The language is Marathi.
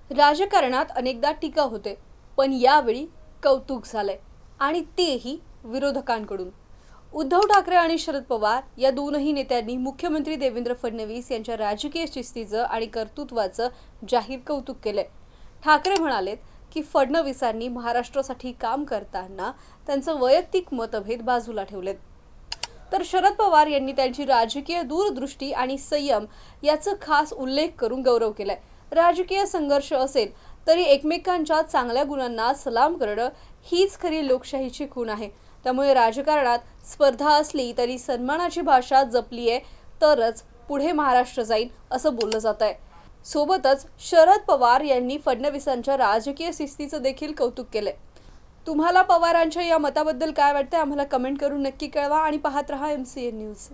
राजकारणात अनेकदा टीका होते, पण यावेळी कौतुक झालंय आणि तेही विरोधकांकडून। उद्धव ठाकरे आणि शरद पवार या दोनही नेत्यांनी मुख्यमंत्री देवेंद्र फडणवीस यांच्या राजकीय शिस्तीचं आणि कर्तृत्वाचं जाहीर कौतुक केलंय। ठाकरे म्हणालेत की फडणवीसांनी महाराष्ट्रासाठी काम करताना त्यांचं वैयक्तिक मतभेद बाजूला ठेवलेत, तर शरद पवार यांनी त्यांची राजकीय दूरदृष्टी आणि संयम याचा खास उल्लेख करून गौरव केलाय। राजकीय संघर्ष असेल तरी एकमेकांच्या चांगल्या गुणांना सलाम करणं हीच खरी लोकशाहीची खूण आहे। त्यामुळे राजकारणात स्पर्धा असली तरी सन्मानाची भाषा जपली आहे तरच पुढे महाराष्ट्र जाईल असं बोललं जात आहे। सोबतच शरद पवार यांनी फडणवीसांच्या राजकीय शिस्तीचं देखील कौतुक केलंय। तुम्हाला पवारांच्या या मताबद्दल काय वाटतं आम्हाला कमेंट करून नक्की कळवा आणि पाहत रहा MCN न्यूज।